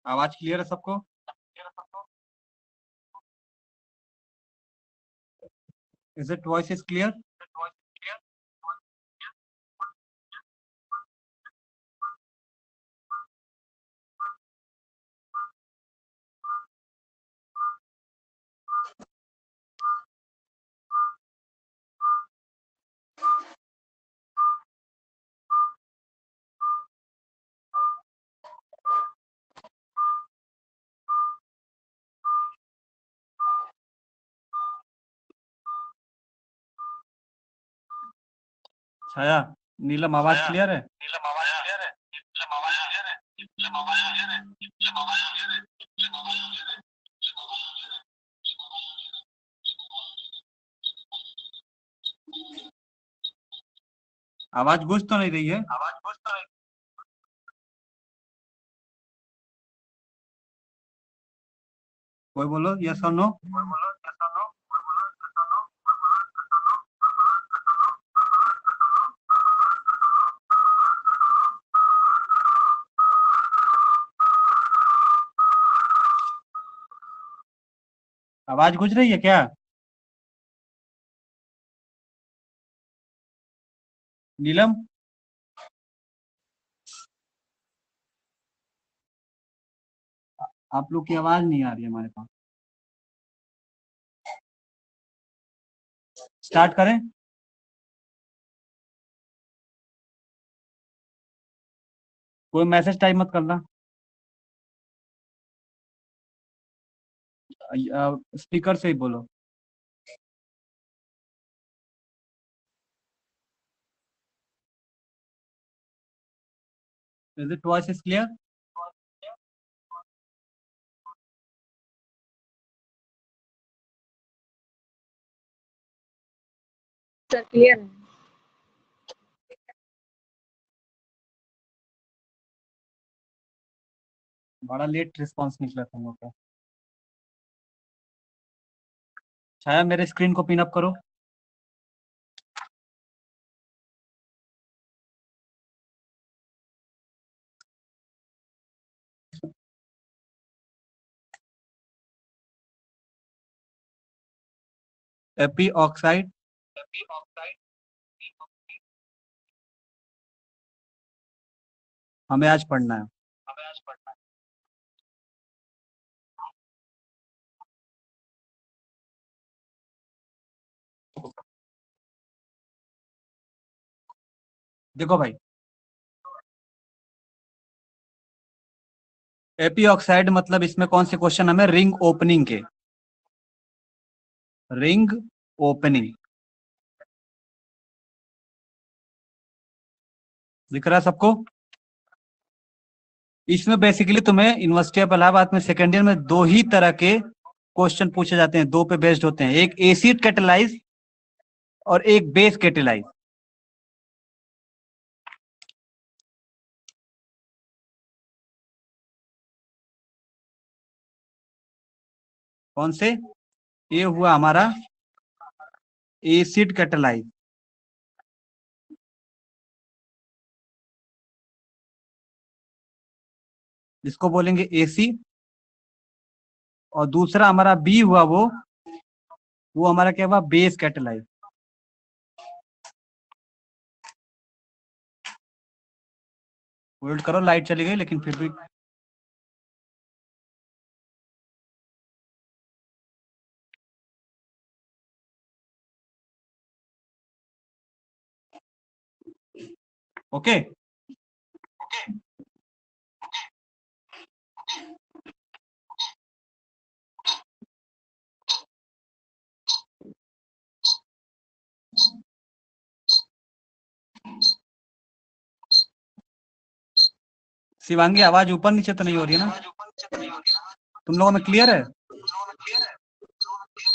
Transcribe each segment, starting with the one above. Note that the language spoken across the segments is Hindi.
आवाज क्लियर है सबको? Is it voice is clear? Chhaya, Neelam, आवाज क्लियर है? आवाज गूंज तो नहीं रही है? कोई बोलो यस और नो। आवाज गूंज रही है क्या? नीलम, आप लोग की आवाज नहीं आ रही है हमारे पास। स्टार्ट करें? कोई मैसेज टाइप मत करना। स्पीकर से ही बोलो। Is it voice is clear? Sir clear है। बड़ा लेट रिस्पांस निकला तुम लोग का। छाया, मेरे स्क्रीन को पिन अप करो। एपी ऑक्साइड हमें आज पढ़ना है। देखो भाई, एपी ऑक्साइड मतलब इसमें कौन से क्वेश्चन हमें रिंग ओपनिंग के। रिंग ओपनिंग दिख रहा है सबको? इसमें बेसिकली तुम्हें यूनिवर्सिटी ऑफ इलाहाबाद में सेकेंड ईयर में दो ही तरह के क्वेश्चन पूछे जाते हैं, दो पे बेस्ड होते हैं, एक एसिड कैटेलाइज और एक बेस कैटेलाइज। कौन से? ये हुआ हमारा एसिड कैटेलाइज, जिसको बोलेंगे एसी। और दूसरा हमारा बी हुआ वो हमारा क्या हुआ? Base catalyse. होल्ड करो, लाइट चली गई लेकिन फिर भी ओके। शिवांगी आवाज ऊपर नीचे तो नहीं हो रही है ना? तुम लोगों में क्लियर है?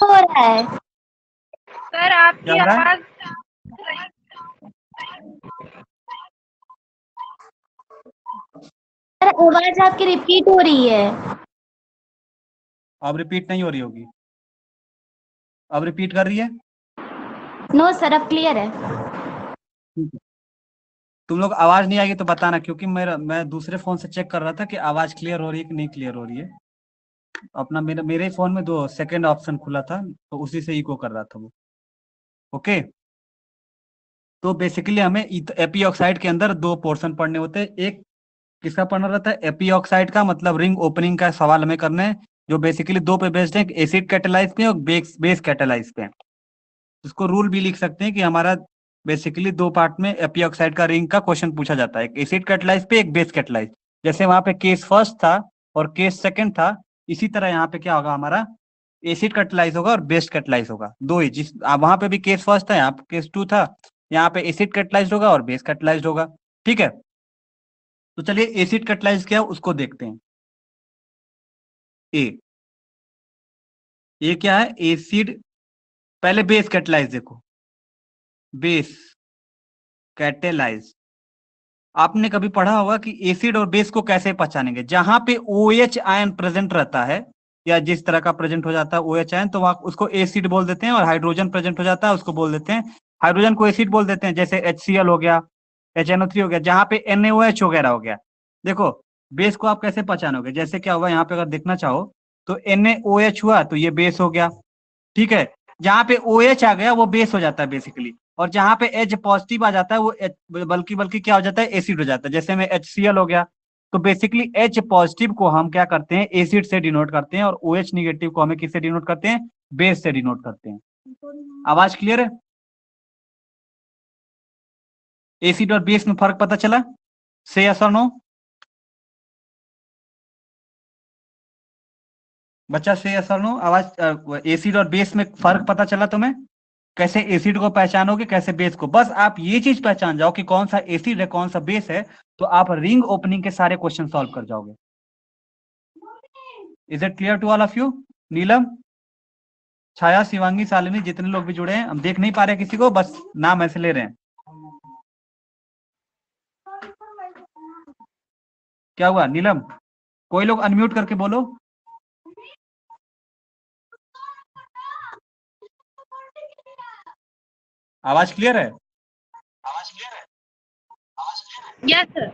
हो रहा है सर आपकी क्या हो रहा है? आवाज सर, आवाज आपकी रिपीट हो रही है। अब रिपीट नहीं हो रही होगी। अब रिपीट कर रही है? नो सर, अब क्लियर है। ठीक है। तुम लोग आवाज नहीं आएगी तो बताना, क्योंकि मैं दूसरे फोन से चेक कर रहा था कि आवाज क्लियर हो रही है कि नहीं क्लियर हो रही है। अपना मेरे फोन में दो सेकंड ऑप्शन खुला था, तो उसी से इको कर रहा था वो। ओके, तो बेसिकली हमें एपी ऑक्साइड के अंदर दो पोर्शन पढ़ने होते हैं। एक किसका पढ़ना रहता है? एपी ऑक्साइड का, मतलब रिंग ओपनिंग का सवाल हमें करना है, जो बेसिकली दो पे बेस्ड है, एसिड कैटेलाइज पे और बेस कैटेलाइज पे। इसको रूल भी लिख सकते हैं कि हमारा बेसिकली दो पार्ट में एपी ऑक्साइड का रिंग का क्वेश्चन पूछा जाता है, एक एसिड कैटेलाइज पे, एक बेस कैटेलाइज। जैसे वहां पे केस फर्स्ट था और केस सेकंड था, इसी तरह यहाँ पे क्या होगा हमारा, एसिड कैटेलाइज होगा और बेस कैटेलाइज होगा। दो ही, जिस वहां पे भी केस फर्स्ट था, यहाँ पे केस टू था, यहाँ पे एसिड कैटेलाइज होगा और बेस कैटेलाइज होगा। ठीक है, तो चलिए एसिड कैटेलाइज क्या है उसको देखते हैं। ए ये क्या है? एसिड, पहले बेस कैटेलाइज देखो, बेस कैटेलाइज। आपने कभी पढ़ा होगा कि एसिड और बेस को कैसे पहचानेंगे? जहां पे OH आयन प्रेजेंट रहता है, या जिस तरह का प्रेजेंट हो जाता है OH आयन, तो वहां उसको एसिड बोल देते हैं, और हाइड्रोजन प्रेजेंट हो जाता है उसको बोल देते हैं, हाइड्रोजन को एसिड बोल देते हैं। जैसे HCl हो गया, HNO3 हो गया, जहां पे NaOH वगैरह हो गया। देखो, बेस को आप कैसे पहचानोगे? जैसे क्या होगा यहाँ पे, अगर देखना चाहो तो NaOH हुआ तो ये बेस हो गया। ठीक है, जहां पे OH आ गया वो बेस हो जाता है बेसिकली, और जहां पे H पॉजिटिव आ जाता है वो बल्कि बल्कि क्या हो जाता है? एसिड हो जाता है। जैसे में HCl हो गया, तो बेसिकली H पॉजिटिव को हम क्या करते हैं? एसिड से डिनोट करते हैं, और OH निगेटिव को हमें किससे डिनोट करते हैं? बेस से डिनोट करते हैं। आवाज क्लियर है? एसिड और बेस में फर्क पता चला? से यस और नो? बच्चा से यस और नो? आवाज, एसिड और बेस में फर्क पता चला तुम्हें? कैसे एसिड को पहचानोगे, कैसे बेस को? बस आप ये चीज पहचान जाओ कि कौन सा एसिड है कौन सा बेस है, तो आप रिंग ओपनिंग के सारे क्वेश्चन सॉल्व कर जाओगे। Is it clear to all of you? Neelam, Chhaya, Shivangi, Shalini, जितने लोग भी जुड़े हैं, हम देख नहीं पा रहे किसी को, बस नाम ऐसे ले रहे हैं। क्या हुआ नीलम? कोई लोग अनम्यूट करके बोलो। आवाज क्लियर है? Yes sir.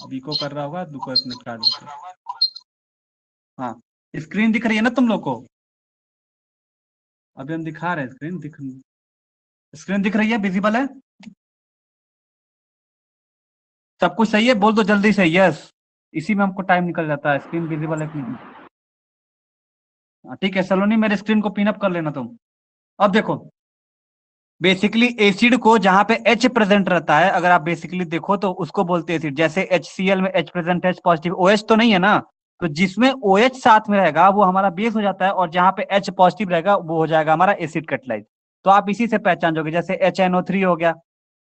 अभी को कर रहा होगा, दुको एक मिनट का देते। हाँ, स्क्रीन दिख रही है ना तुम लोग को? अभी हम दिखा रहे हैं, स्क्रीन दिख रही है, विजिबल है? सब कुछ सही है? बोल दो जल्दी से यस। इसी में हमको टाइम निकल जाता है, स्क्रीन विजिबल है कि नहीं। ठीक है सलोनी, मेरे स्क्रीन को पिन अप कर लेना तुम। अब देखो, बेसिकली एसिड को जहां पे H प्रेजेंट रहता है, अगर आप बेसिकली देखो तो उसको बोलते हैं एसिड। जैसे HCl में H प्रेजेंट है, H पॉजिटिव, OH तो नहीं है ना, तो जिसमें OH साथ में रहेगा वो हमारा बेस हो जाता है, और जहां पे H पॉजिटिव रहेगा वो हो जाएगा हमारा एसिड कैटेलाइज। तो आप इसी से पहचान जाओगे। जैसे HNO3 हो गया,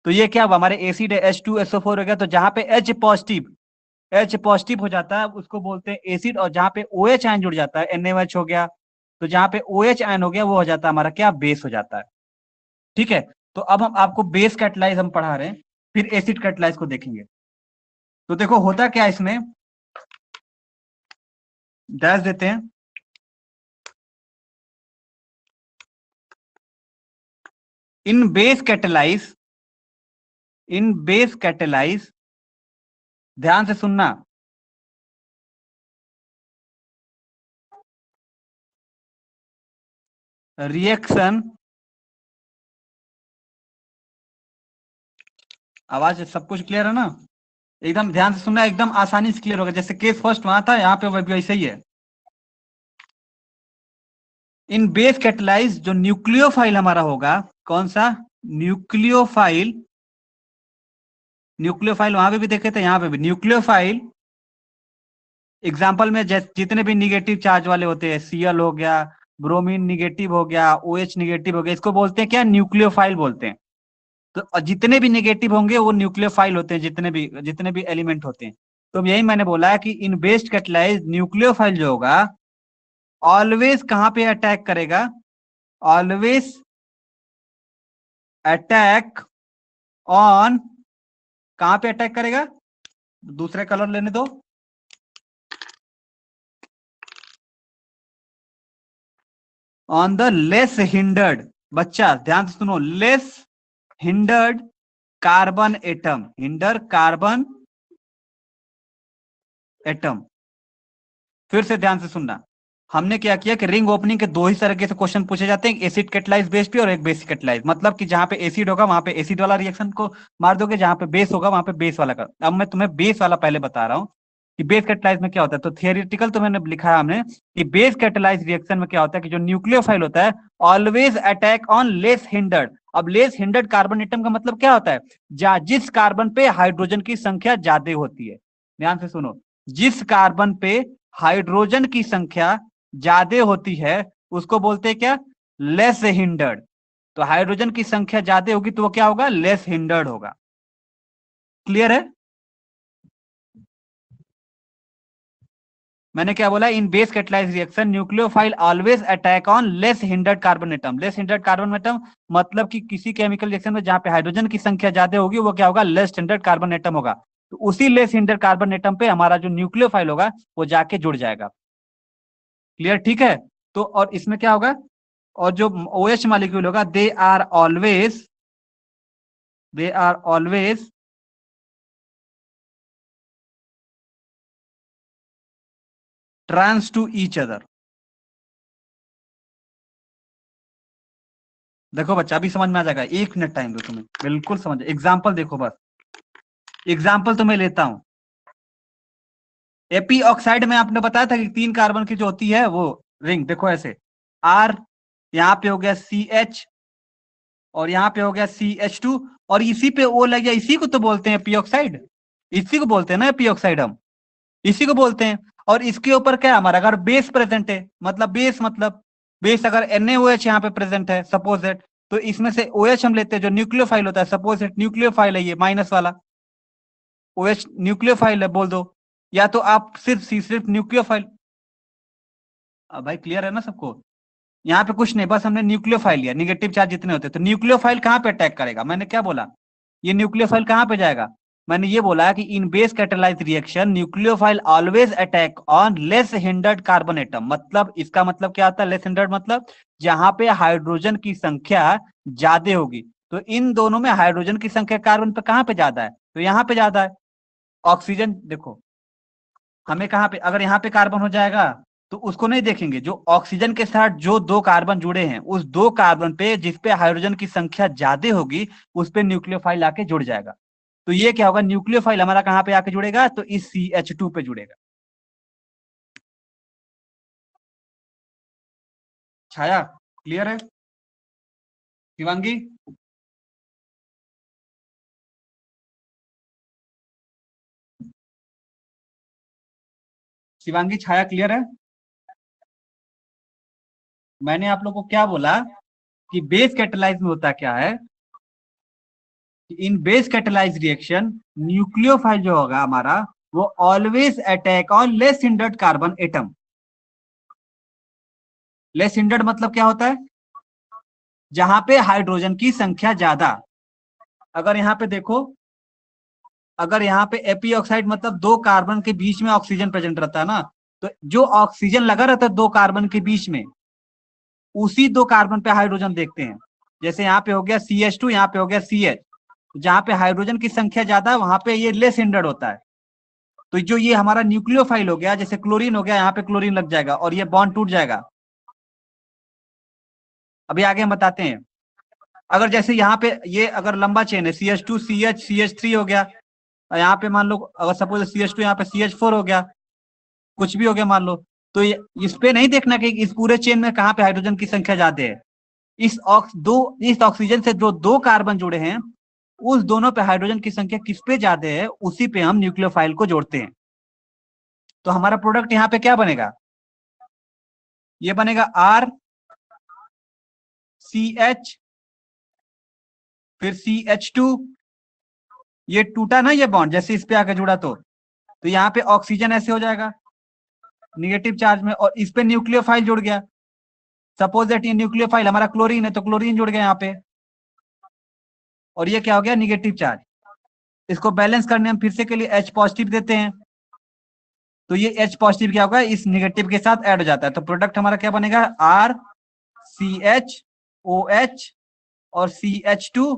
तो ये क्या हुआ? हमारे एसिड है, H2SO4 हो गया, तो जहां पे H पॉजिटिव हो जाता है उसको बोलते हैं एसिड, और जहां पे OH आयन जुड़ जाता है, NaOH हो गया, तो जहां पे OH आयन हो गया वो हो जाता है हमारा क्या? बेस हो जाता है। ठीक है, तो अब हम आपको बेस कैटलाइज हम पढ़ा रहे हैं, फिर एसिड कैटलाइज को देखेंगे। तो देखो होता क्या है इसमें, डैश देते हैं। इन बेस कैटलाइज, ध्यान से सुनना, रिएक्शन, आवाज सब कुछ क्लियर है ना? एकदम ध्यान से सुनना, एकदम आसानी से क्लियर होगा। जैसे केस फर्स्ट वहां था, यहाँ पे वैसे ही है। इन बेस कैटलाइज जो न्यूक्लियोफाइल हमारा होगा, कौन सा? न्यूक्लियोफाइल। न्यूक्लियोफाइल वहां पे भी देखे थे, यहाँ पे भी न्यूक्लियोफाइल। एग्जाम्पल में जितने भी निगेटिव चार्ज वाले होते हैं, Cl हो गया, ब्रोमीन निगेटिव हो गया, OH निगेटिव हो गया, इसको बोलते हैं क्या? न्यूक्लियोफाइल बोलते हैं। तो जितने भी नेगेटिव होंगे वो न्यूक्लियोफाइल होते हैं, जितने भी एलिमेंट होते हैं। तो यही मैंने बोला है कि इन बेस्ड कैटालाइज न्यूक्लियोफाइल जो होगा ऑलवेज कहां पे अटैक करेगा, ऑलवेज अटैक ऑन, कहां पे अटैक करेगा, दूसरे कलर लेने दो, ऑन द लेस हिंडर्ड, बच्चा ध्यान से सुनो, less hindered carbon atom, hinder carbon atom. फिर से ध्यान से सुनना, हमने क्या किया कि रिंग ओपनिंग के दो ही तरीके से क्वेश्चन पूछे जाते हैं, एसिड कैटलाइज बेस पे और एक बेसिक कैटलाइज, मतलब कि जहां पे एसिड होगा वहां पे एसिड वाला रिएक्शन को मार दोगे, जहां पे बेस होगा वहां पे बेस वाला का। अब मैं तुम्हें बेस वाला पहले बता रहा हूं कि बेस कैटलाइज में क्या होता है। तो थियोरिटिकल तो मैंने लिखा है हमने कि बेस कैटलाइज रिएक्शन में क्या होता है कि जो न्यूक्लियोफाइल होता है always attack on less hindered. अब लेस हिंडर्ड कार्बन एटम का मतलब क्या होता है, जिस कार्बन पे हाइड्रोजन की संख्या ज्यादा होती है, ध्यान से सुनो, जिस कार्बन पे हाइड्रोजन की संख्या ज्यादा होती है उसको बोलते हैं क्या, लेस हिंडर्ड। तो हाइड्रोजन की संख्या ज्यादा होगी तो वो क्या होगा, लेस हिंडर्ड होगा। क्लियर है? मैंने क्या बोला, in base catalyse reaction nucleophile always attack on less hindered carbon atom. Less hindered carbon atom मतलब कि किसी केमिकल रिएक्शन में जहां पे हाइड्रोजन की संख्या ज्यादा होगी वो क्या होगा, लेस हिंडर्ड कार्बन एटम होगा। तो उसी लेस हिंडर्ड कार्बन एटम पे हमारा जो न्यूक्लियोफाइल होगा वो जाके जुड़ जाएगा। क्लियर? ठीक है। तो और इसमें क्या होगा, और जो OH मॉलिक्यूल होगा they are always trans to each other. देखो बच्चा अभी समझ में आ जाएगा, 1 मिनट टाइम दो तुम्हें, बिल्कुल समझ। एग्जाम्पल देखो, बस एग्जाम्पल तो मैं लेता हूं। एपी ऑक्साइड में आपने बताया था कि 3 कार्बन की जो होती है वो रिंग, देखो ऐसे आर, यहां पे हो गया CH और यहां पे हो गया CH2 और इसी पे O लग गया, इसी को तो बोलते हैं एपी ऑक्साइड, इसी को बोलते हैं ना एपी ऑक्साइड, हम इसी को बोलते हैं। और इसके ऊपर क्या हमारा, अगर बेस प्रेजेंट है, मतलब बेस अगर NaOH यहाँ पे प्रेजेंट है सपोज दैट, तो इसमें से OH हम लेते हैं जो न्यूक्लियोफाइल होता है, सपोज दैट न्यूक्लियोफाइल है ये माइनस वाला, OH न्यूक्लियोफाइल है बोल दो, या तो आप सिर्फ न्यूक्लियोफाइल। अब भाई क्लियर है ना सबको? यहाँ पे कुछ नहीं, बस हमने न्यूक्लियोफाइल लिया, निगेटिव चार्ज जितने होते हैं, तो न्यूक्लियोफाइल कहाँ पे अटैक करेगा, मैंने क्या बोला, ये न्यूक्लियोफाइल कहाँ पे जाएगा, मैंने ये बोला कि in base catalyse reaction nucleophile always attack on less hindered carbon atom. मतलब इसका मतलब क्या होता है, लेस हिंडर्ड मतलब जहां पे हाइड्रोजन की संख्या ज्यादा होगी। तो इन दोनों में हाइड्रोजन की संख्या कार्बन पे कहां पे ज्यादा है, तो यहाँ पे ज्यादा है। ऑक्सीजन देखो, हमें कहां पे, अगर यहाँ पे कार्बन हो जाएगा तो उसको नहीं देखेंगे, जो ऑक्सीजन के साथ जो 2 कार्बन जुड़े हैं उस 2 कार्बन पे जिसपे हाइड्रोजन की संख्या ज्यादा होगी उस पे न्यूक्लियोफाइल आके जुड़ जाएगा। तो ये क्या होगा, न्यूक्लियोफाइल हमारा कहां पे आके जुड़ेगा, तो इस CH2 पे जुड़ेगा। छाया क्लियर है? शिवांगी शिवांगी छाया क्लियर है? मैंने आप लोग को क्या बोला कि बेस कैटालाइज में होता क्या है, in base catalyse reaction nucleophile जो होगा हमारा वो always attack on less hindered carbon atom. Less hindered मतलब क्या होता है, जहां पे हाइड्रोजन की संख्या ज्यादा। अगर यहाँ पे देखो, अगर यहाँ पे एपी ऑक्साइड मतलब 2 कार्बन के बीच में ऑक्सीजन प्रेजेंट रहता है ना, तो जो ऑक्सीजन लगा रहता है 2 कार्बन के बीच में उसी 2 कार्बन पे हाइड्रोजन देखते हैं। जैसे यहाँ पे हो गया CH2, यहाँ पे हो गया CH, जहां पे हाइड्रोजन की संख्या ज्यादा है वहां पे ये लेस हिंडर्ड होता है। तो जो ये हमारा न्यूक्लियोफाइल हो गया, जैसे क्लोरीन हो गया, यहाँ पे क्लोरीन लग जाएगा और ये बॉन्ड टूट जाएगा। अभी आगे हम बताते हैं। अगर जैसे यहाँ पे ये अगर लंबा चेन है CH2 CH CH3 हो गया, और यहाँ पे मान लो अगर सपोज CH2 यहाँ पे CH4 हो गया, कुछ भी हो गया मान लो, तो इस पे नहीं देखना कि इस पूरे चेन में कहाँ पे हाइड्रोजन की संख्या ज्यादा है। इस ऑक्सीजन से जो 2 कार्बन जुड़े हैं उस दोनों पे हाइड्रोजन की संख्या किस पे ज्यादा है उसी पे हम न्यूक्लियोफाइल को जोड़ते हैं। तो हमारा प्रोडक्ट यहाँ पे क्या बनेगा, ये बनेगा R CH, फिर CH2, ये टूटा ना ये बॉन्ड, जैसे इस पे आके जुड़ा तो यहाँ पे ऑक्सीजन ऐसे हो जाएगा निगेटिव चार्ज में, और इस पे न्यूक्लियोफाइल जुड़ गया। सपोज दैट ये न्यूक्लियोफाइल हमारा क्लोरीन है, तो क्लोरीन जुड़ गया यहाँ पे, और ये क्या हो गया, निगेटिव चार्ज। इसको बैलेंस करने हम फिर से के लिए H पॉजिटिव देते हैं, तो ये H पॉजिटिव क्या होगा, इस निगेटिव के साथ ऐड हो जाता है, तो प्रोडक्ट हमारा क्या बनेगा, RCHOH और CH2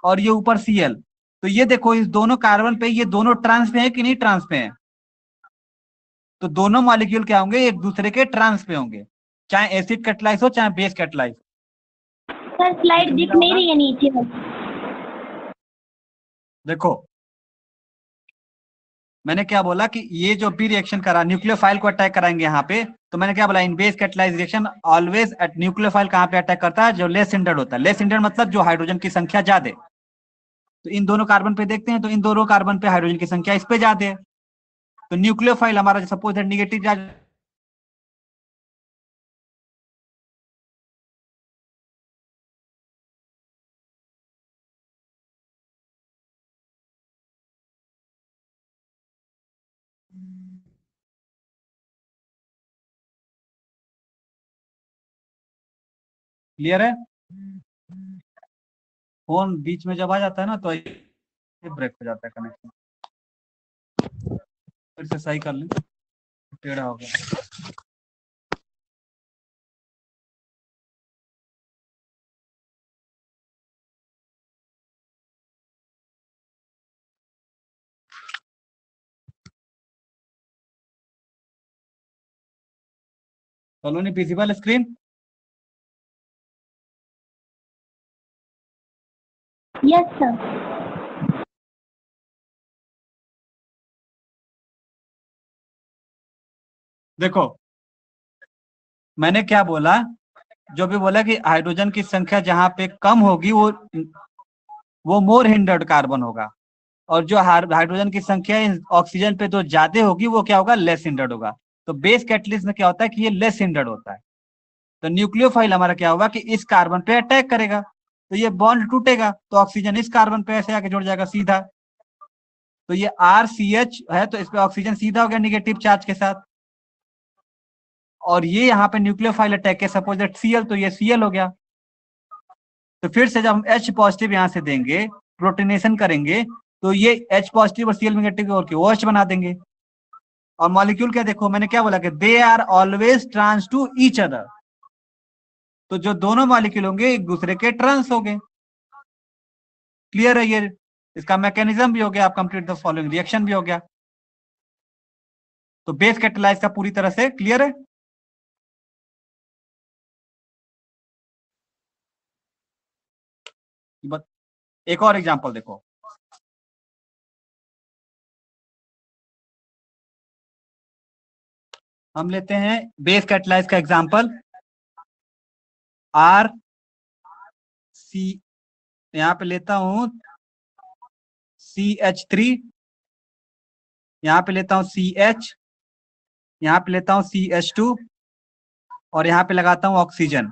और ये ऊपर Cl। तो ये देखो इस दोनों कार्बन पे ये दोनों ट्रांस पे है कि नहीं, ट्रांस पे है, तो दोनों मॉलिक्यूल क्या होंगे, एक दूसरे के ट्रांस पे होंगे, चाहे एसिड कैटालाइज हो चाहे बेस कैटालाइज। सर स्लाइड दिख नहीं रही है नीचे। देखो मैंने क्या बोला कि ये जो बी रिएक्शन करा, न्यूक्लियोफाइल को अटैक कराएंगे यहाँ पे, तो मैंने क्या बोला, in base catalyse reaction always at nucleophile कहाँ पे अटैक करता है, जो लेस हिंडर्ड होता है। लेस हिंडर्ड मतलब जो हाइड्रोजन की संख्या ज्यादा है। तो इन दोनों कार्बन पे देखते हैं, तो इन दोनों कार्बन पे हाइड्रोजन की संख्या इस पे ज्यादा है, तो न्यूक्लियोफाइल हमारा suppose that negative charge, clear है। फोन बीच में जब आ जाता है ना तो ब्रेक हो जाता है कनेक्शन, फिर से सही कर लें, टेढ़ा हो गया। Colony principal screen, yes sir. देखो मैंने क्या बोला, जो भी बोला कि हाइड्रोजन की संख्या जहां पे कम होगी वो मोर हिंडर्ड कार्बन होगा, और जो हाइड्रोजन की संख्या ऑक्सीजन पे तो ज्यादा होगी वो क्या होगा, लेस हिंडर्ड होगा। तो बेस कैटलिस्ट में क्या होता है कि ये लेस हिंडर्ड होता है, तो न्यूक्लियोफाइल हमारा क्या होगा कि इस कार्बन पे अटैक करेगा, तो ये बॉन्ड टूटेगा, तो ऑक्सीजन इस कार्बन पे ऐसे आके जुड़ जाएगा सीधा, तो ये RCH है, तो इस पे ऑक्सीजन सीधा हो गया निगेटिव चार्ज के साथ, और ये यहाँ पे न्यूक्लियोफाइल अटैक है सपोज दैट Cl, तो ये Cl हो गया। तो फिर से जब हम H पॉजिटिव यहां से देंगे, प्रोटोनेशन करेंगे, तो ये H पॉजिटिव और Cl नेगेटिव और के OH बना देंगे। और मॉलिक्यूल क्या देखो, मैंने क्या बोला कि they are always trans to each other, तो जो दोनों मॉलिक्यूल होंगे एक दूसरे के ट्रांस हो गए। क्लियर है, ये इसका मैकेनिज्म भी हो गया, आप कंप्लीट द फॉलोइंग रिएक्शन भी हो गया। तो बेस कैटालाइज का पूरी तरह से क्लियर है। एक और एग्जांपल देखो, हम लेते हैं बेस कैटालाइज का एग्जांपल RC, यहां पे लेता हूं CH3, यहां पे लेता हूं CH, यहां पे लेता हूं CH2 और यहां पे लगाता हूं ऑक्सीजन।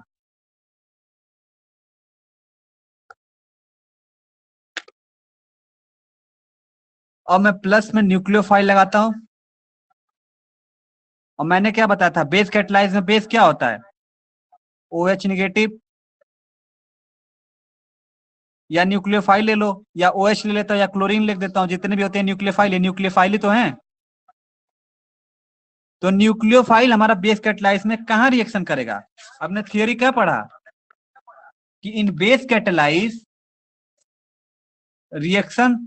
और मैं प्लस में न्यूक्लियोफाइल लगाता हूं, और मैंने क्या बताया था, बेस कैटालाइज में बेस क्या होता है, OH निगेटिव, या न्यूक्लियोफाइल ले लो, या OH ले लेता हूं, या क्लोरीन लिख देता हूं, जितने भी होते हैं न्यूक्लियोफाइल, न्यूक्लियोफाइल ही तो हैं। तो न्यूक्लियोफाइल हमारा बेस कैटालाइज में कहां रिएक्शन करेगा, आपने थियोरी क्या पढ़ा कि इन बेस कैटालाइज रिएक्शन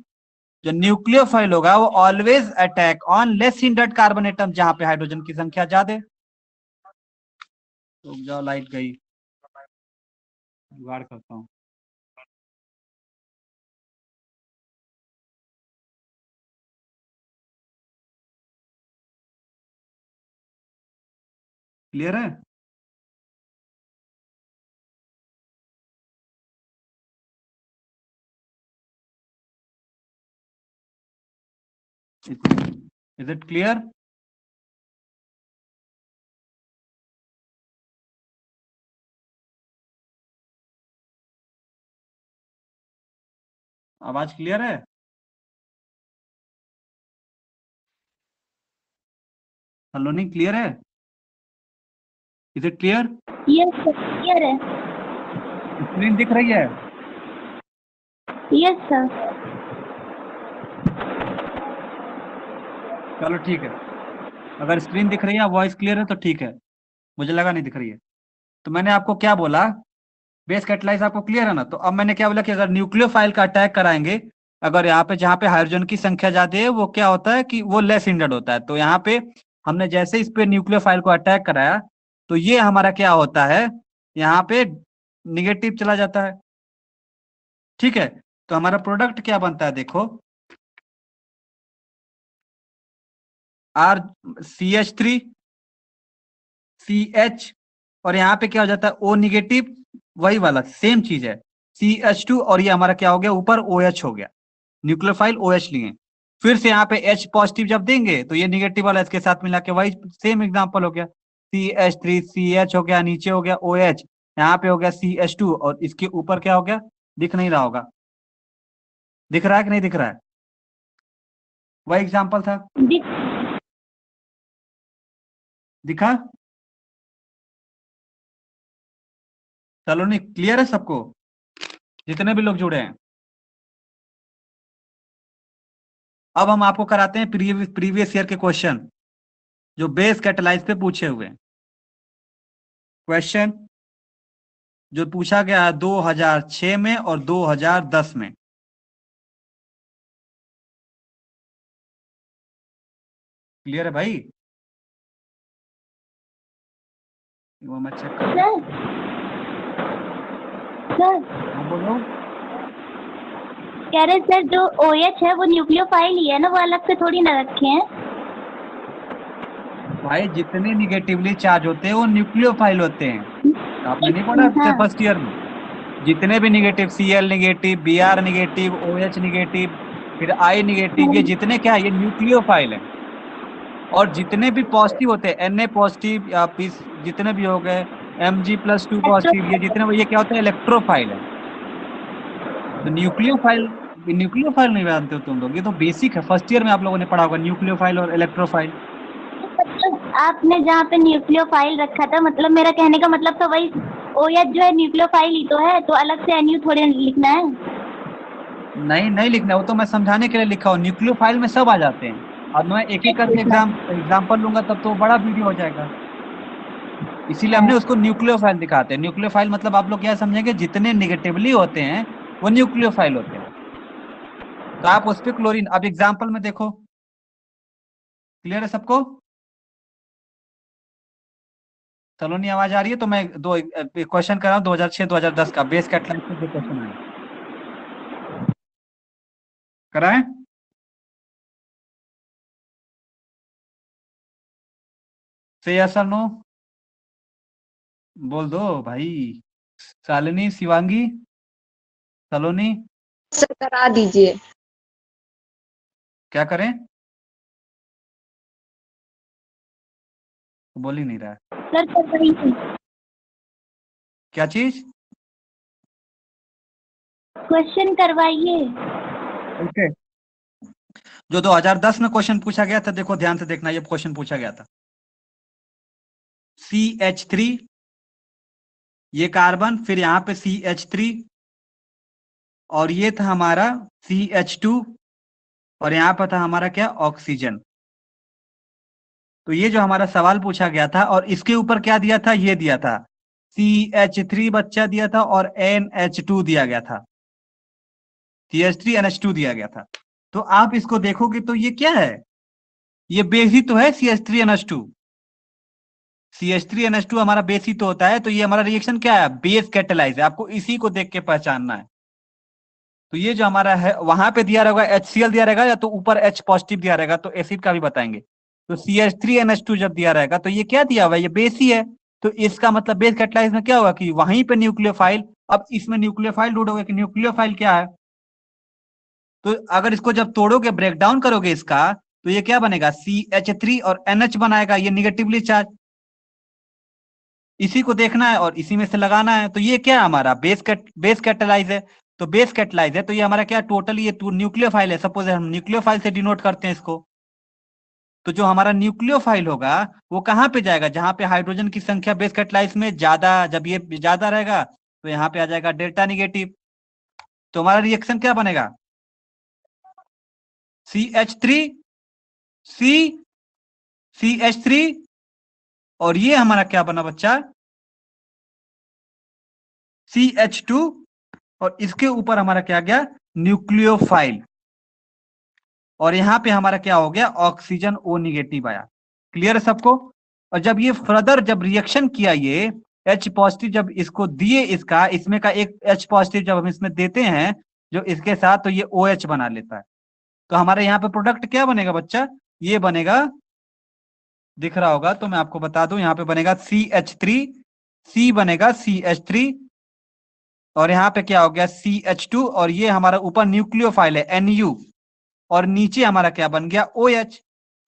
जो न्यूक्लियोफाइल होगा वो always attack on less hindered carbon atom जहां पे हाइड्रोजन की संख्या ज्यादा है। तो जाओ, लाइट गई, जुगाड़ करता हूं। क्लियर है। Is it clear. आवाज क्लियर है? हेलो, नहीं क्लियर है? Is it clear? Yes sir, clear है। स्क्रीन दिख रही है? Yes sir. चलो ठीक है, अगर स्क्रीन दिख रही है, वॉइस क्लियर है तो ठीक है, मुझे लगा नहीं दिख रही है। तो मैंने आपको क्या बोला, बेस कैटलाइज आपको क्लियर है ना? तो अब मैंने क्या बोला कि अगर न्यूक्लियोफाइल का अटैक कराएंगे, अगर यहाँ पे जहाँ पे हाइड्रोजन की संख्या ज्यादा है, वो क्या होता है कि वो लेस हिंडर्ड होता है। तो यहाँ पे हमने जैसे इस पे न्यूक्लियोफाइल को अटैक कराया, तो ये हमारा क्या होता है, यहाँ पे निगेटिव चला जाता है। ठीक है, तो हमारा प्रोडक्ट क्या बनता है, देखो, आर CH3 CH, और यहाँ पे क्या हो जाता है O निगेटिव, वही वाला सेम चीज है CH2, और ये हमारा क्या हो गया, ऊपर OH हो गया, न्यूक्लियोफाइल OH लिए। फिर से यहाँ पे H पॉजिटिव जब देंगे तो ये निगेटिव वाला इसके साथ मिला के वही सेम एग्जांपल हो गया, CH3 CH हो गया, नीचे हो गया OH, यहाँ पे हो गया CH2, और इसके ऊपर क्या हो गया, दिख नहीं रहा होगा, दिख रहा है कि नहीं दिख रहा है? वही एग्जाम्पल था, दिख दिखा? चलो, नहीं क्लियर है सबको, जितने भी लोग जुड़े हैं? अब हम आपको कराते हैं प्रीवियस ईयर के क्वेश्चन, जो बेस कैटलाइज पे पूछे हुए क्वेश्चन, जो पूछा गया है 2006 में और 2010 में। क्लियर है भाई? वो मैं चेक कर, सर। सर हाँ बोलो। कह रहे सर, जो OH है वो न्यूक्लियोफाइल ही है ना, वो अलग से थोड़ी ना रखे हैं। भाई जितने निगेटिवली चार्ज होते हैं वो न्यूक्लियोफाइल होते हैं, आपने नहीं पढ़ा हाँ। फर्स्ट ईयर में? जितने भी negative, Cl negative, Br negative, OH negative, फिर I निगेटिव, ये जितने क्या है, ये न्यूक्लियोफाइल है। और जितने भी पॉजिटिव होते हैं, Na पॉजिटिव या पीस जितने भी हो गए, Mg+2 पॉजिटिव, ये जितने, ये क्या होते हैं, इलेक्ट्रोफाइल है। तो न्यूक्लियोफाइल नहीं जानते हो तुम लोग, ये तो बेसिक है, फर्स्ट ईयर में आप लोगों ने पढ़ा होगा न्यूक्लियोफाइल और इलेक्ट्रोफाइल। मतलब आपने जहाँ पे न्यूक्लियोफाइल रखा था, मतलब मेरा कहने का मतलब तो वही, OH जो है न्यूक्लियोफाइल ही तो है, तो अलग से NU थोड़ी लिखना है। नहीं नहीं लिखना, वो तो मैं समझाने के लिए लिखा हूँ, न्यूक्लियोफाइल में सब आ जाते हैं। अब मैं एक एक करके एग्जाम्पल लूंगा तब तो बड़ा वीडियो हो जाएगा, इसीलिए हमने उसको न्यूक्लियोफाइल दिखाते हैं। न्यूक्लियोफाइल मतलब आप लोग क्या समझेंगे, जितने निगेटिवली होते हैं वो न्यूक्लियोफाइल होते हैं। तो आप उस पर क्लोरीन, अब एग्जाम्पल में देखो, क्लियर है सबको? चलो, नहीं आवाज आ रही है तो मैं दो क्वेश्चन कर रहा हूँ 2006 2010 का, बेस कैटलाइज पे जो क्वेश्चन आए कराएं। से यस और नो बोल दो भाई। शालिनी, शिवांगी, सलोनी, सर करा दीजिए। क्या करें? बोल ही नहीं रहा है। सर करवाइए, क्या चीज? क्वेश्चन करवाइए। ओके, जो 2010 में क्वेश्चन पूछा गया था, देखो ध्यान से देखना, ये क्वेश्चन पूछा गया था, CH3, ये कार्बन, फिर यहाँ पे CH3, और ये था हमारा CH2, और यहाँ पर था हमारा क्या, ऑक्सीजन। तो ये जो हमारा सवाल पूछा गया था, और इसके ऊपर क्या दिया था, ये दिया था CH3 बच्चा दिया था, और NH2 दिया गया था, CH3 NH2 दिया गया था। तो आप इसको देखोगे तो ये क्या है, ये बेस ही तो है CH3 NH2। CH3 NH2 हमारा बेस ही तो होता है, तो ये हमारा रिएक्शन क्या है, बेस कैटेलाइज है, आपको इसी को देख के पहचानना है। तो ये जो हमारा है, वहां पे दिया रहेगा HCl दिया रहेगा, या तो ऊपर H पॉजिटिव दिया रहेगा, तो एसिड का भी बताएंगे। तो CH3 NH2 जब दिया रहेगा तो ये क्या दिया हुआ है, ये बेस ही है। तो इसका मतलब बेस कैटेलाइज में क्या होगा कि वहीं पे न्यूक्लियोफाइल, अब इसमें न्यूक्लियोफाइल ढूंढोगे कि न्यूक्लियोफाइल क्या है, तो अगर इसको जब तोड़ोगे, ब्रेक डाउन करोगे इसका, तो ये क्या बनेगा, CH3 और NH बनाएगा, ये निगेटिवली चार्ज। इसी को देखना है और इसी में से लगाना है। तो ये क्या है, हमारा बेस कैटेलाइज है। तो बेस कैटलाइज है, तो ये हमारा क्या टोटल ये न्यूक्लियोफाइल है। सपोज हम न्यूक्लियोफाइल से डिनोट करते हैं इसको, तो जो हमारा न्यूक्लियोफाइल होगा वो कहाँ पे जाएगा, जहां पे हाइड्रोजन की संख्या बेस कैटलाइज में ज्यादा, जब ये ज्यादा रहेगा तो यहाँ पे आ जाएगा डेल्टा निगेटिव। तो हमारा रिएक्शन क्या बनेगा, CH3 C CH3, और ये हमारा क्या बना बच्चा, CH2, और इसके ऊपर हमारा क्या गया, न्यूक्लियोफाइल, और यहां पे हमारा क्या हो गया, ऑक्सीजन O निगेटिव आया। क्लियर है सबको। और जब ये फर्दर जब रिएक्शन किया, ये H पॉजिटिव जब इसको दिए, इसका इसमें का एक H पॉजिटिव जब हम इसमें देते हैं जो इसके साथ, तो ये OH बना लेता है। तो हमारे यहाँ पे प्रोडक्ट क्या बनेगा बच्चा, ये बनेगा, दिख रहा होगा तो मैं आपको बता दूं, यहाँ पे बनेगा CH3, C बनेगा CH3, और यहाँ पे क्या हो गया CH2, और ये हमारा ऊपर न्यूक्लियोफाइल है NU, और नीचे हमारा क्या बन गया OH।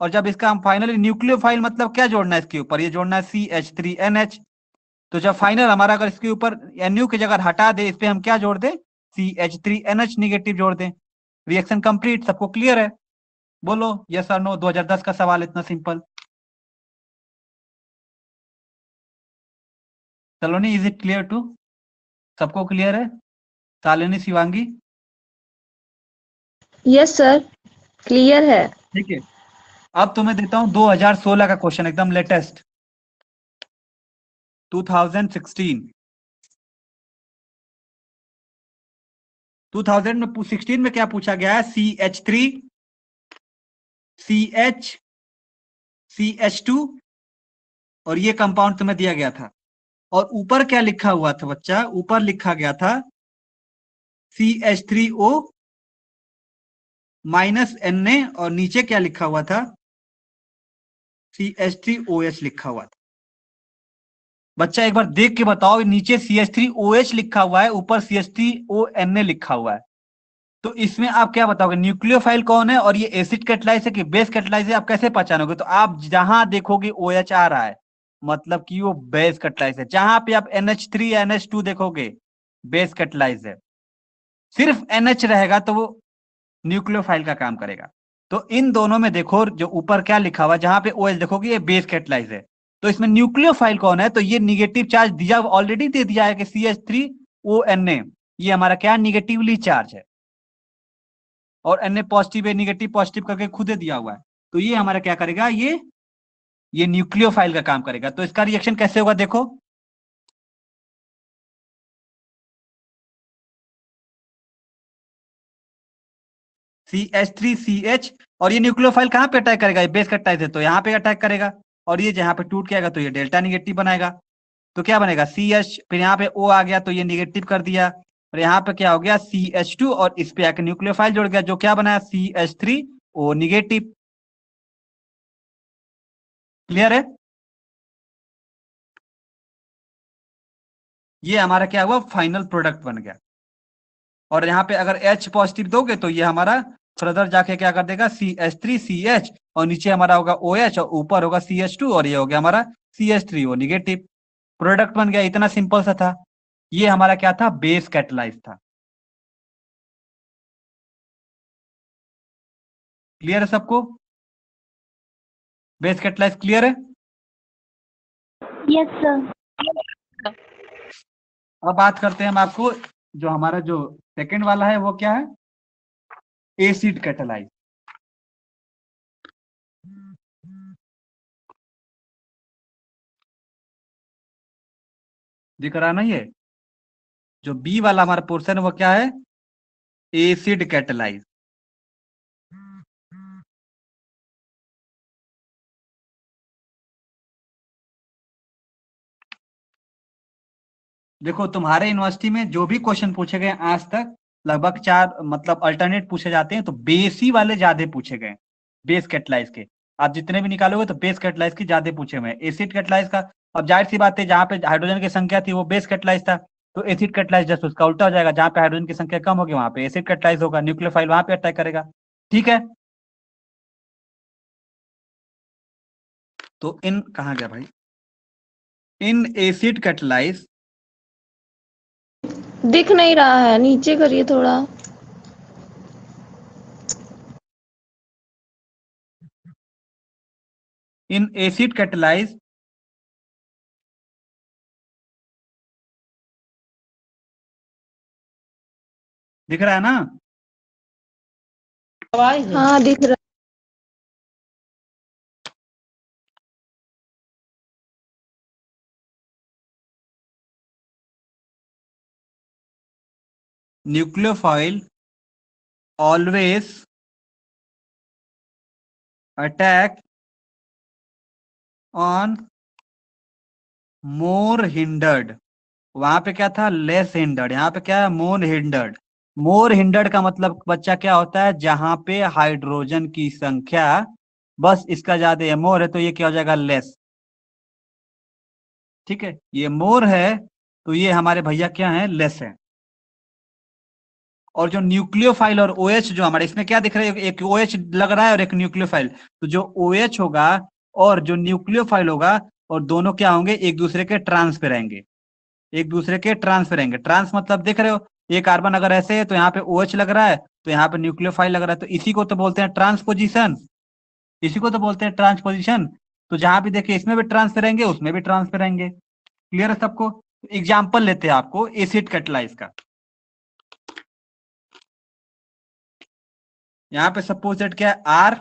और जब इसका हम फाइनली न्यूक्लियोफाइल मतलब क्या जोड़ना है इसके ऊपर, ये जोड़ना है CH3NH। तो जब फाइनल हमारा अगर इसके ऊपर NU की जगह हटा दे, इस पे हम क्या जोड़ दें, CH3NH निगेटिव जोड़ दें, रिएक्शन कंप्लीट। सबको क्लियर है, बोलो यस और नो। 2010 का सवाल, इतना सिंपल। चलो नहीं, इज इट क्लियर टू, सबको क्लियर है, Shalini Shivangi? Yes sir, clear है। ठीक है, अब तुम्हें देता हूं 2016 का क्वेश्चन, एकदम लेटेस्ट, 2016। 2016 में क्या पूछा गया है, CH3 CH CH2, और ये कंपाउंड तुम्हें दिया गया था, और ऊपर क्या लिखा हुआ था बच्चा, ऊपर लिखा गया था CH3O -Na, और नीचे क्या लिखा हुआ था, CH3OH लिखा हुआ था। बच्चा एक बार देख के बताओ, नीचे CH3OH लिखा हुआ है, ऊपर CH3ONA लिखा हुआ है, तो इसमें आप क्या बताओगे, न्यूक्लियोफाइल कौन है, और ये एसिड कैटलाइज है कि बेस कैटलाइज है, आप कैसे पहचानोगे। तो आप जहां देखोगे OH आ रहा है, मतलब कि वो बेस कैटलाइज है। जहां पे आप NH3 या NH2 देखोगे, बेस कैटलाइज है। सिर्फ NH रहेगा तो वो न्यूक्लियोफाइल का काम करेगा। तो इन दोनों में देखो, जो ऊपर क्या लिखा हुआ, जहां पे OH देखोगे ये बेस कैटलाइज है, तो इसमें न्यूक्लियोफाइल कौन है, तो ये निगेटिव चार्ज दिया, ऑलरेडी दे दिया है कि CH3ONA, ये हमारा क्या निगेटिवली चार्ज है, और Na पॉजिटिव है, निगेटिव पॉजिटिव करके खुद दिया हुआ है। तो ये हमारा क्या करेगा, ये न्यूक्लियोफाइल का काम करेगा। तो इसका रिएक्शन कैसे होगा देखो, CH3CH, और ये न्यूक्लियोफाइल कहां पे अटैक करेगा, ये बेस कैटलाइज है तो यहाँ पे अटैक करेगा, और ये जहां पे टूट जाएगा तो ये डेल्टा निगेटिव बनाएगा। तो क्या बनेगा CH, फिर यहाँ पे O आ गया तो ये निगेटिव कर दिया, और यहाँ पे क्या हो गया CH2, और इस पे आके न्यूक्लियोफाइल जुड़ गया, जो क्या बनाया CH3O निगेटिव। क्लियर है, ये हमारा क्या हुआ, फाइनल प्रोडक्ट बन गया। और यहाँ पे अगर H पॉजिटिव दोगे तो ये हमारा फर्दर जाके क्या कर देगा, CH3CH, और नीचे हमारा होगा OH, और ऊपर होगा CH2, और ये हो गया हमारा CH3O निगेटिव। प्रोडक्ट बन गया, इतना सिंपल सा था। ये हमारा क्या था, बेस कैटलाइज था। क्लियर है सबको, बेस कैटलाइज क्लियर है। Yes sir. अब बात करते हैं हम आपको, जो हमारा जो सेकंड वाला है वो क्या है, एसिड कैटलाइज। दिख रहा ना, ये जो बी वाला हमारा पोर्शन है वो क्या है, एसिड कैटलाइज। देखो तुम्हारे यूनिवर्सिटी में जो भी क्वेश्चन पूछे गए आज तक, लगभग 4 मतलब अल्टरनेट पूछे जाते हैं, तो बेसी वाले ज्यादा पूछे गए, बेस कैटलाइज के। आप जितने भी निकालोगे तो बेस कैटलाइज की ज्यादा पूछे हुए हैं। एसिड कैटलाइज का, अब जाहिर सी बात है, जहाँ पे हाइड्रोजन की संख्या थी वो बेस कैटलाइज था, तो एसिड कैटलाइज जस्ट उसका उल्टा हो जाएगा, जहाँ पे हाइड्रोजन की संख्या कम होगी वहां पे एसिड कैटलाइज होगा, न्यूक्लियोफाइल वहां पे अटैक करेगा। ठीक है, तो इन कहाँ गया भाई, इन एसिड कैटलाइज दिख नहीं रहा है, नीचे करिए थोड़ा। इन एसिड कैटलाइज दिख रहा है ना? हाँ दिख रहा nucleophile always attack on more hindered. वहां पे क्या था? Less hindered. यहाँ पे क्या है? मोर हिंडर्ड। मोर हिंडर्ड का मतलब बच्चा क्या होता है? जहां पे हाइड्रोजन की संख्या, बस इसका ज्यादा है, मोर है तो ये क्या हो जाएगा? लेस। ठीक है, ये मोर है तो ये हमारे भैया क्या है? लेस है। और जो न्यूक्लियोफाइल और ओएच जो हमारे इसमें क्या दिख रहा है? एक ओएच लग रहा है और एक न्यूक्लियोफाइल। तो जो ओएच होगा और जो न्यूक्लियोफाइल होगा, और दोनों क्या होंगे? एक दूसरे के ट्रांस पे रहेंगे। एक दूसरे के ट्रांस पे रहेंगे। ट्रांस मतलब देख रहे हो, ये कार्बन अगर ऐसे है तो यहाँ पे OH लग रहा है, तो यहाँ पे न्यूक्लियोफाइल लग रहा है, तो इसी को तो बोलते हैं ट्रांसपोजिशन। इसी को तो बोलते हैं ट्रांसपोजिशन। तो जहां भी देखिए इसमें भी ट्रांस पे रहेंगे, उसमें भी ट्रांस पे रहेंगे। क्लियर है सबको? एग्जाम्पल लेते हैं आपको एसिड कैटलाइज का। यहाँ पे सपोज दैट क्या है? R,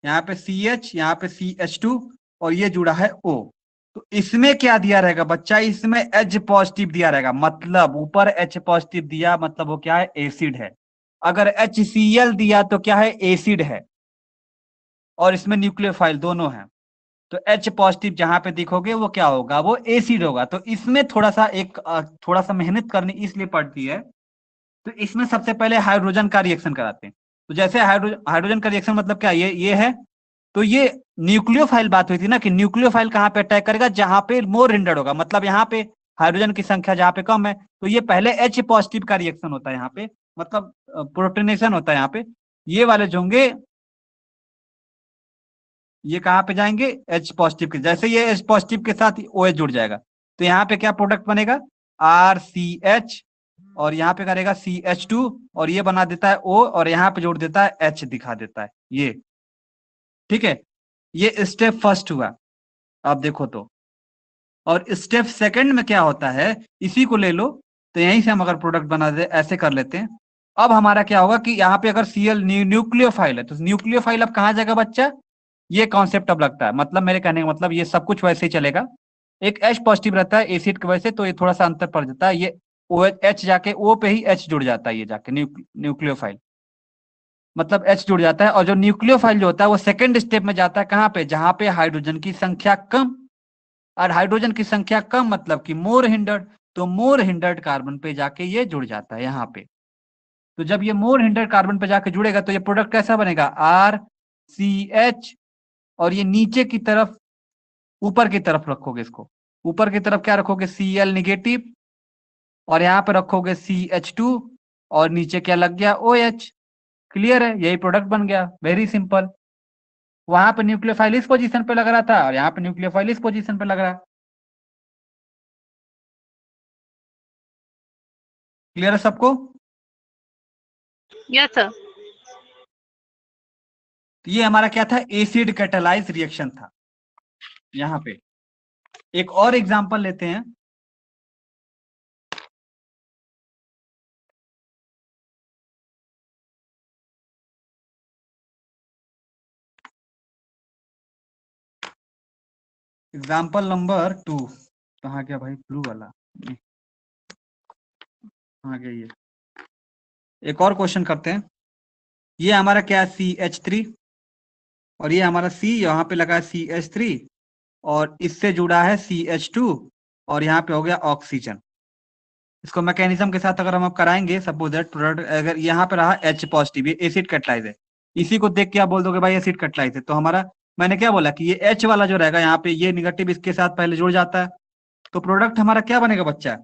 यहाँ पे CH, यहाँ पे CH2, और ये जुड़ा है O। तो इसमें क्या दिया रहेगा बच्चा? इसमें H पॉजिटिव दिया रहेगा, मतलब ऊपर H पॉजिटिव दिया मतलब वो क्या है? एसिड है। अगर HCl दिया तो क्या है? एसिड है। और इसमें न्यूक्लियोफाइल दोनों है, तो H पॉजिटिव जहां पे दिखोगे वो क्या होगा? वो एसिड होगा। तो इसमें थोड़ा सा थोड़ा सा मेहनत करनी इसलिए पड़ती है। तो इसमें सबसे पहले हाइड्रोजन का रिएक्शन कराते हैं। तो जैसे हाइड्रोजन का रिएक्शन मतलब क्या? ये है। तो ये न्यूक्लियोफाइल बात हुई थी ना, कि न्यूक्लियोफाइल कहां पे अटैक करेगा? जहां पे मोर हिंडर्ड होगा, मतलब यहाँ पे हाइड्रोजन की संख्या जहां पे कम है, तो ये पहले H पॉजिटिव का रिएक्शन होता है यहाँ पे, मतलब प्रोटोनेशन होता है यहाँ पे। ये वाले जो होंगे ये कहाँ पे जाएंगे? H पॉजिटिव के। जैसे ये H पॉजिटिव के साथ OH जुड़ जाएगा, तो यहाँ पे क्या प्रोडक्ट बनेगा? RCH, और यहाँ पे करेगा CH2, और ये बना देता है O, और यहाँ पे जोड़ देता है H, दिखा देता है ये। ठीक है, ये स्टेप फर्स्ट हुआ। आप देखो तो, और स्टेप सेकंड में क्या होता है? इसी को ले लो, तो यहीं से हम अगर प्रोडक्ट बना दे, ऐसे कर लेते हैं। अब हमारा क्या होगा कि यहाँ पे अगर Cl न्यूक्लियोफाइल है, तो न्यूक्लियोफाइल अब कहाँ जाएगा बच्चा? ये कॉन्सेप्ट अब लगता है, मतलब मेरे कहने का मतलब ये सब कुछ वैसे ही चलेगा। एक H पॉजिटिव रहता है एसिड की वजह से, तो ये थोड़ा सा अंतर पड़ जाता है। ये OH जाके O पे ही H जुड़ जाता है, ये जाके न्यूक्लियोफाइल, मतलब H जुड़ जाता है। और जो न्यूक्लियोफाइल जो होता है वो सेकंड स्टेप में जाता है कहाँ पे? जहां पे हाइड्रोजन की संख्या कम। और हाइड्रोजन की संख्या कम मतलब कि मोर हिंडर्ड। तो मोर हिंडर्ड कार्बन पे जाके ये जुड़ जाता है यहाँ पे। तो जब ये मोर हिंडर्ड कार्बन पे जाके जुड़ेगा तो ये प्रोडक्ट कैसा बनेगा? RCH, और ये नीचे की तरफ, ऊपर की तरफ रखोगे इसको। ऊपर की तरफ क्या रखोगे? Cl निगेटिव, और यहाँ पे रखोगे CH2, और नीचे क्या लग गया? OH। क्लियर है? यही प्रोडक्ट बन गया, वेरी सिंपल। वहां पे न्यूक्लियोफाइल इस पोजीशन पे लग रहा था, और यहाँ पे न्यूक्लियोफाइल इस पोजीशन पे लग रहा है। क्लियर है सबको? Yes sir. तो ये हमारा क्या था? एसिड कैटालाइज रिएक्शन था। यहाँ पे एक और एग्जांपल लेते हैं। Example number 2। कहाँ गया भाई ब्लू वाला? कहाँ गया ये? एक और क्वेश्चन करते हैं। ये हमारा क्या है? CH3, और ये हमारा C यहाँ पे लगा है CH3, और इससे जुड़ा है CH2, और यहाँ पे हो गया ऑक्सीजन। इसको मैकेनिज्म के साथ अगर हम अब कराएंगे, सपोज दैट प्रोडक्ट अगर यहाँ पे रहा H पॉजिटिव, ये एसिड कैटलाइज है। इसी को देख के आप बोल दोगे भाई एसिड कैटलाइज है, तो हमारा, मैंने क्या बोला कि ये H वाला जो रहेगा यहाँ पे, ये निगेटिव इसके साथ पहले जुड़ जाता है, तो प्रोडक्ट हमारा क्या बनेगा बच्चा?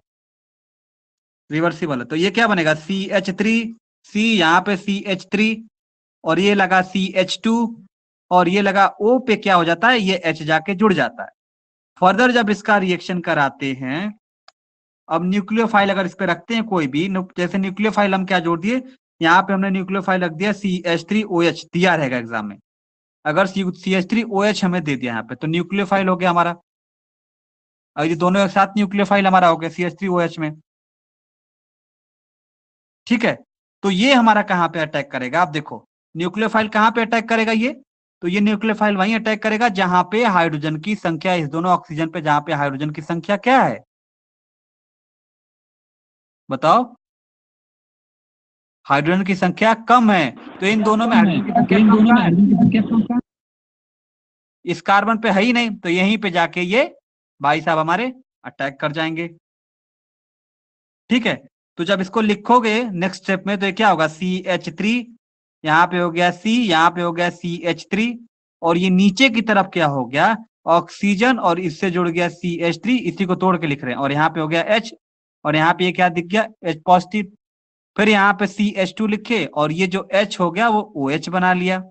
रिवर्सिबल है। तो ये क्या बनेगा? CH3, C यहाँ पे CH3, और ये लगा CH2, और ये लगा O पे क्या हो जाता है? ये H जाके जुड़ जाता है। फर्दर जब इसका रिएक्शन कराते हैं अब न्यूक्लियोफाइल अगर इस पे रखते हैं कोई भी, जैसे न्यूक्लियोफाइल हम क्या जोड़ दिए, यहाँ पे हमने न्यूक्लियोफाइल रख दिया CH3OH, दिया रहेगा एग्जाम में। अगर CH3OH हमें दे दिया यहाँ पे तो न्यूक्लियोफाइल हो गया हमारा। और ये दोनों एक साथ न्यूक्लियोफाइल हमारा हो गया CH3OH में। ठीक है, तो ये हमारा कहाँ पे अटैक करेगा, आप देखो न्यूक्लियोफाइल कहाँ पे अटैक करेगा ये, तो ये न्यूक्लियोफाइल वहीं अटैक करेगा जहां पे हाइड्रोजन की संख्या, इस दोनों ऑक्सीजन पे जहां पे हाइड्रोजन की संख्या क्या है, बताओ, हाइड्रोजन की संख्या कम है, तो इन दोनों में हाइड्रोजन की संख्या कम है, इस कार्बन पे है ही नहीं, तो यहीं पे जाके ये भाई साहब हमारे अटैक कर जाएंगे। ठीक है, तो जब इसको लिखोगे नेक्स्ट स्टेप में तो ये क्या होगा, CH3, यहाँ पे हो गया C, यहाँ पे हो गया CH3, और ये नीचे की तरफ क्या हो गया, ऑक्सीजन, और इससे जुड़ गया CH3, इसी को तोड़ के लिख रहे हैं, और यहाँ पे हो गया H, और यहाँ पे ये क्या दिख गया, H पॉजिटिव, फिर यहाँ पे CH2 लिखे, और ये जो H हो गया वो OH बना लिया।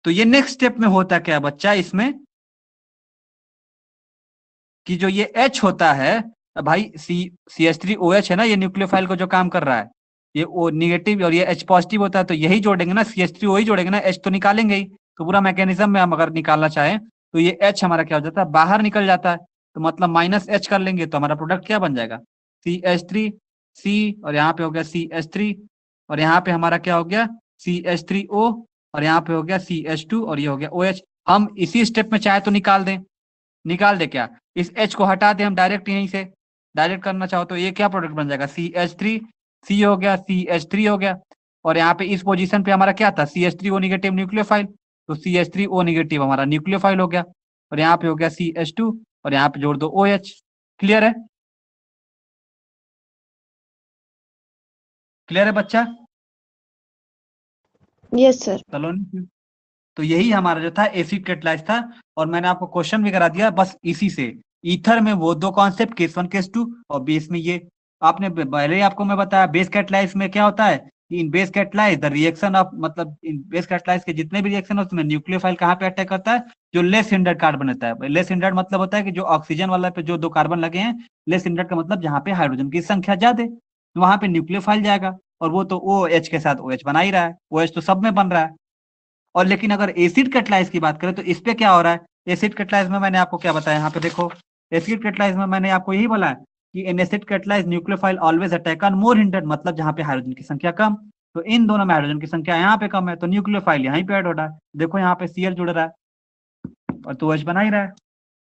तो ये नेक्स्ट स्टेप में होता क्या बच्चा इसमें, कि जो ये H होता है भाई, CH3OH है ना, ये न्यूक्लियोफाइल को जो काम कर रहा है, ये O निगेटिव और ये H पॉजिटिव होता है, तो यही जोड़ेंगे ना, CH3 वही जोड़ेंगे ना, H तो निकालेंगे ही। तो पूरा मैकेनिज्म में हम अगर निकालना चाहें तो ये H हमारा क्या हो जाता है, बाहर निकल जाता है, तो मतलब -H कर लेंगे तो हमारा प्रोडक्ट क्या बन जाएगा, CH3, C, और यहाँ पे हो गया CH3, और यहाँ पे हमारा क्या हो गया CH3O, और यहाँ पे हो गया CH2, और ये हो गया OH। हम इसी स्टेप में चाहे तो निकाल दें, निकाल दे क्या, इस H को हटा दे हम डायरेक्ट, यहीं से डायरेक्ट करना चाहो तो ये क्या प्रोडक्ट बन जाएगा, CH3, C हो गया, CH3 हो गया, और यहाँ पे इस पोजीशन पे हमारा क्या था, CH3O निगेटिव न्यूक्लियोफाइल, तो CH3O निगेटिव हमारा न्यूक्लियोफाइल हो गया, और यहाँ पे हो गया CH2, और यहाँ पे जोड़ दो OH। क्लियर है, क्लियर है बच्चा, यस सर। चलो। तो यही हमारा जो था एसिड कैटालाइज था, और मैंने आपको क्वेश्चन भी करा दिया बस इसी से। ईथर में वो दो कॉन्सेप्ट, केस 1 केस 2, और बेस में ये आपने पहले ही आपको मैं बताया, बेस कैटालाइज में क्या होता है, in base catalyse the reaction of, मतलब इन बेस कैटालाइज के जितने भी रिएक्शन है उसमें न्यूक्लियोफाइल कहाँ पे अटैक करता है, जो लेस हिंडर्ड कार्बन रहता है। लेस हिंडर्ड मतलब होता है कि जो ऑक्सीजन वाला पे जो दो कार्बन लगे हैं, लेस हिंडर्ड का मतलब जहाँ पे हाइड्रोजन की संख्या ज्यादा है, तो वहां पे न्यूक्लियोफाइल जाएगा, और वो तो OH के साथ OH बना ही रहा है, OH तो सब में बन रहा है। और लेकिन अगर एसिड कैटालाइज की बात करें तो इस पे क्या हो रहा है, एसिड कैटालाइज में मैंने आपको क्या बताया, यहाँ पे देखो, एसिड कैटालाइज में मैंने आपको यही बोला है कि in acid catalyse nucleophile always attack on more hindered, मतलब जहाँ पे हाइड्रोजन की संख्या कम, तो इन दोनों में हाइड्रोजन की संख्या यहाँ पे कम है, तो न्यूक्लियोफाइल यहाँ पे ऐड हो रहा है, देखो यहाँ पे Cl जुड़ रहा है, और तो OH बना ही रहा है।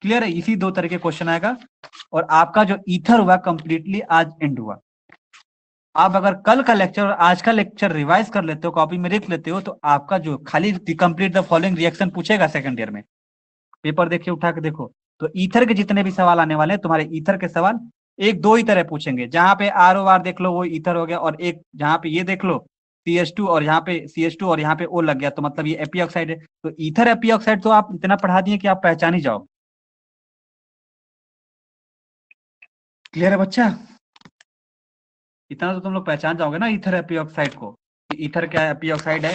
क्लियर है, इसी दो तरह के क्वेश्चन आएगा, और आपका जो ईथर हुआ कंप्लीटली आज एंड हुआ। आप अगर कल का लेक्चर और आज का लेक्चर रिवाइज कर लेते हो, कॉपी में लिख लेते हो, तो आपका जो खाली कंप्लीट द फॉलोइंग रिएक्शन पूछेगा सेकंड ईयर में, पेपर देखिए उठा के देखो, तो ईथर के जितने भी सवाल आने वाले हैं तुम्हारे ईथर के सवाल एक दो ही तरह पूछेंगे, जहां पे ROR देख लो वो ईथर हो गया, और एक जहां पे ये देख लो CH2, और यहाँ पे CH2 और यहाँ पे O लग गया, तो मतलब ये एपी ऑक्साइड है, तो ईथर एपी ऑक्साइड तो आप इतना पढ़ा दिए कि आप पहचान ही जाओ। क्लियर है बच्चा, इतना तो तुम लोग पहचान जाओगे ना ईथर एपी ऑक्साइड को, ईथर क्या एपी ऑक्साइड है।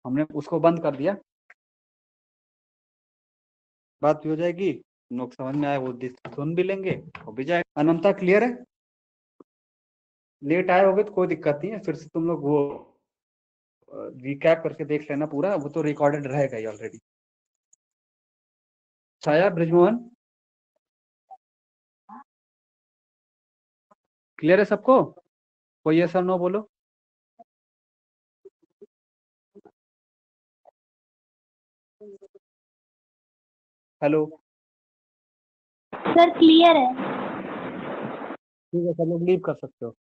हमने उसको बंद कर दिया, बात भी हो जाएगी, लोग समझ में आए वो सुन भी लेंगे, हो भी जाएगा। अनंता क्लियर है, लेट आए होगे तो कोई दिक्कत नहीं है, फिर से तुम लोग वो रिकैप करके देख लेना पूरा, वो तो रिकॉर्डेड रहेगा ही ऑलरेडी। छाया, ब्रिजमोहन, क्लियर है सबको, कोई ऐसा नो बोलो। हेलो, सर क्लियर है। ठीक है, सब लोग लीव कर सकते हो।